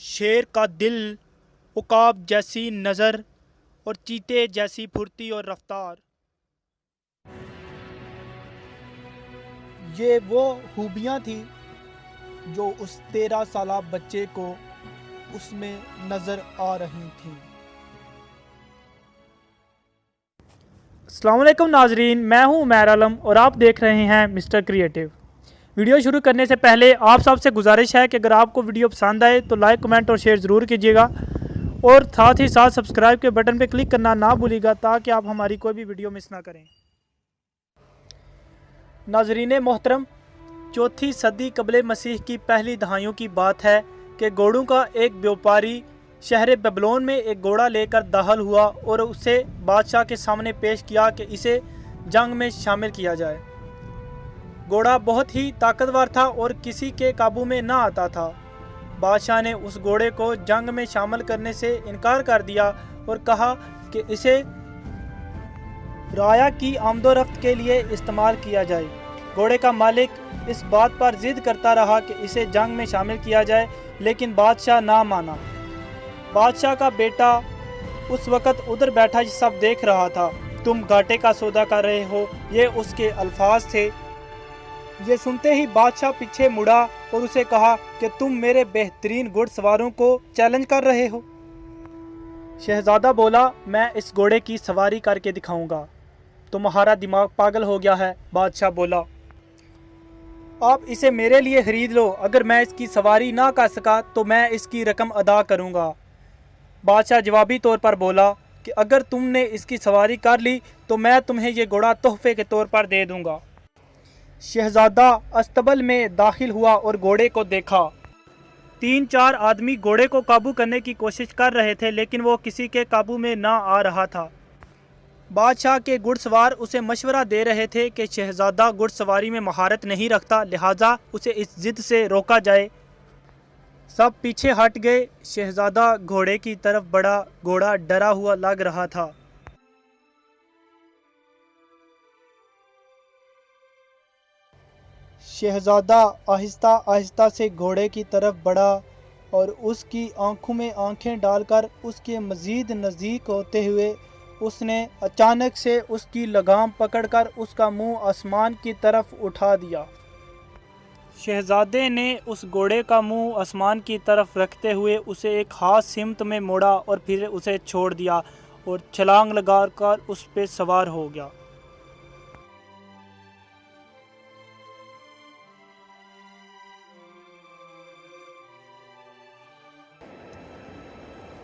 शेर का दिल, उकाब जैसी नज़र और चीते जैसी फुर्ती और रफ्तार, ये वो खूबियाँ थी जो उस 13 साला बच्चे को उसमें नज़र आ रही थी। अस्सलाम वालेकुम नाजरीन, मैं हूं उमैर आलम और आप देख रहे हैं मिस्टर क्रिएटिव। वीडियो शुरू करने से पहले आप सबसे गुजारिश है कि अगर आपको वीडियो पसंद आए तो लाइक, कमेंट और शेयर ज़रूर कीजिएगा और साथ ही साथ सब्सक्राइब के बटन पर क्लिक करना ना भूलिएगा ताकि आप हमारी कोई भी वीडियो मिस ना करें। नाजरीन मोहतरम, चौथी सदी कबले मसीह की पहली दहाइयों की बात है कि घोड़ों का एक व्यापारी शहर बेबीलोन में एक घोड़ा लेकर दाखिल हुआ और उसे बादशाह के सामने पेश किया कि इसे जंग में शामिल किया जाए। घोड़ा बहुत ही ताकतवर था और किसी के काबू में ना आता था। बादशाह ने उस घोड़े को जंग में शामिल करने से इनकार कर दिया और कहा कि इसे राया की आमदोरफ्त के लिए इस्तेमाल किया जाए। घोड़े का मालिक इस बात पर जिद करता रहा कि इसे जंग में शामिल किया जाए, लेकिन बादशाह ना माना। बादशाह का बेटा उस वक़्त उधर बैठा सब देख रहा था। तुम घाटे का सौदा कर रहे हो, ये उसके अल्फाज थे। ये सुनते ही बादशाह पीछे मुड़ा और उसे कहा कि तुम मेरे बेहतरीन घुड़सवारों को चैलेंज कर रहे हो। शहजादा बोला, मैं इस घोड़े की सवारी करके दिखाऊंगा। तुम्हारा दिमाग पागल हो गया है, बादशाह बोला। आप इसे मेरे लिए खरीद लो। अगर मैं इसकी सवारी ना कर सका तो मैं इसकी रकम अदा करूंगा। बादशाह जवाबी तौर पर बोला कि अगर तुमने इसकी सवारी कर ली तो मैं तुम्हें ये घोड़ा तोहफे के तौर पर दे दूंगा। शहजादा अस्तबल में दाखिल हुआ और घोड़े को देखा। 3-4 आदमी घोड़े को काबू करने की कोशिश कर रहे थे, लेकिन वो किसी के काबू में ना आ रहा था। बादशाह के घुड़सवार उसे मशवरा दे रहे थे कि शहजादा घुड़सवारी में महारत नहीं रखता, लिहाजा उसे इस जिद से रोका जाए। सब पीछे हट गए। शहजादा घोड़े की तरफ बढ़ा। घोड़ा डरा हुआ लग रहा था। शहजादा आहिस्ता आहिस्ता से घोड़े की तरफ बढ़ा और उसकी आंखों में आंखें डालकर उसके मज़ीद नज़दीक होते हुए उसने अचानक से उसकी लगाम पकड़कर उसका मुंह आसमान की तरफ उठा दिया। शहजादे ने उस घोड़े का मुंह आसमान की तरफ रखते हुए उसे एक खास सिमत में मोड़ा और फिर उसे छोड़ दिया और छलांग लगाकर उस पर सवार हो गया।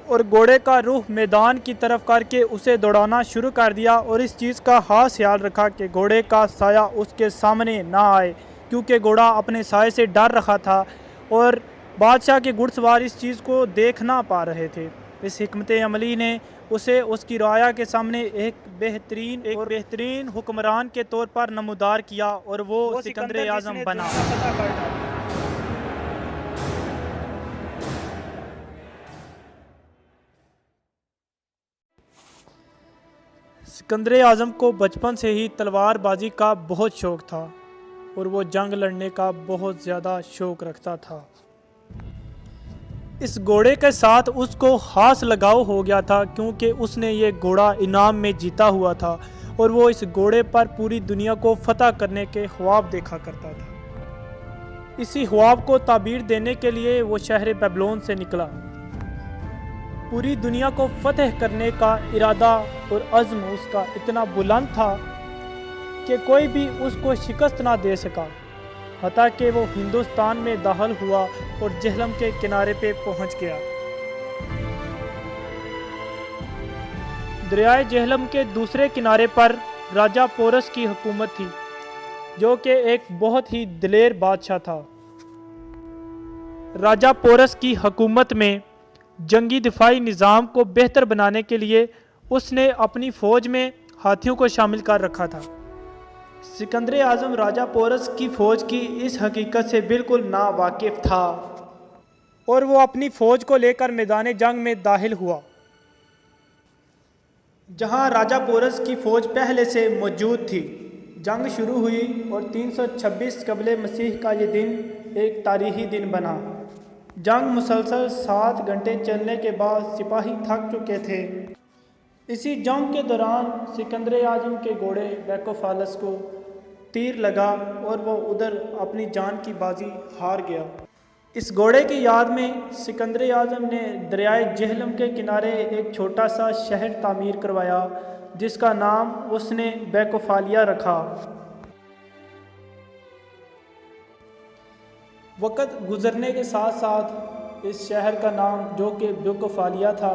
और घोड़े का रुख मैदान की तरफ करके उसे दौड़ाना शुरू कर दिया और इस चीज़ का खास ख्याल रखा कि घोड़े का साया उसके सामने ना आए, क्योंकि घोड़ा अपने साये से डर रहा था और बादशाह के घुड़सवार इस चीज़ को देख ना पा रहे थे। इस हिकमत अमली ने उसे उसकी राया के सामने एक बेहतरीन हुक्मरान के तौर पर नमूदार किया और वो सिकंदर आज़म बना। सिकंदर आज़म को बचपन से ही तलवारबाजी का बहुत शौक़ था और वो जंग लड़ने का बहुत ज़्यादा शौक़ रखता था। इस घोड़े के साथ उसको खास लगाव हो गया था, क्योंकि उसने ये घोड़ा इनाम में जीता हुआ था और वो इस घोड़े पर पूरी दुनिया को फतह करने के ख्वाब देखा करता था। इसी ख्वाब को ताबीर देने के लिए वो शहर बेबीलोन से निकला। पूरी दुनिया को फतह करने का इरादा और अज़्म उसका इतना बुलंद था कि कोई भी उसको शिकस्त ना दे सका। हत्ता कि वो हिंदुस्तान में दाखिल हुआ और जेहलम के किनारे पे पहुंच गया। दरियाए जेहलम के दूसरे किनारे पर राजा पोरस की हुकूमत थी, जो कि एक बहुत ही दिलेर बादशाह था। राजा पोरस की हुकूमत में जंगी दिफाई निज़ाम को बेहतर बनाने के लिए उसने अपनी फ़ौज में हाथियों को शामिल कर रखा था। सिकंदर आज़म राजा पोरस की फ़ौज की इस हकीकत से बिल्कुल नावाकिफ़ था और वो अपनी फ़ौज को लेकर मैदान जंग में दाखिल हुआ, जहां राजा पोरस की फ़ौज पहले से मौजूद थी। जंग शुरू हुई और 326 कबले मसीह का ये दिन एक तारीख़ी दिन बना। जंग मुसलसल 7 घंटे चलने के बाद सिपाही थक चुके थे। इसी जंग के दौरान सिकंदर आज़म के घोड़े बैकोफालस को तीर लगा और वो उधर अपनी जान की बाजी हार गया। इस घोड़े की याद में सिकंदर आज़म ने दरियाए जेहलम के किनारे एक छोटा सा शहर तामीर करवाया, जिसका नाम उसने बैकोफालिया रखा। वक़्त गुज़रने के साथ साथ इस शहर का नाम, जो कि बैकोफालिया था,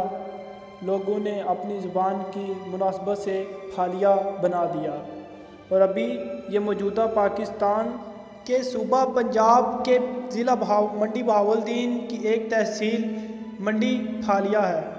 लोगों ने अपनी ज़ुबान की मुनासबत से फालिया बना दिया और अभी ये मौजूदा पाकिस्तान के सूबा पंजाब के ज़िला मंडी बहावलदीन की एक तहसील मंडी फालिया है।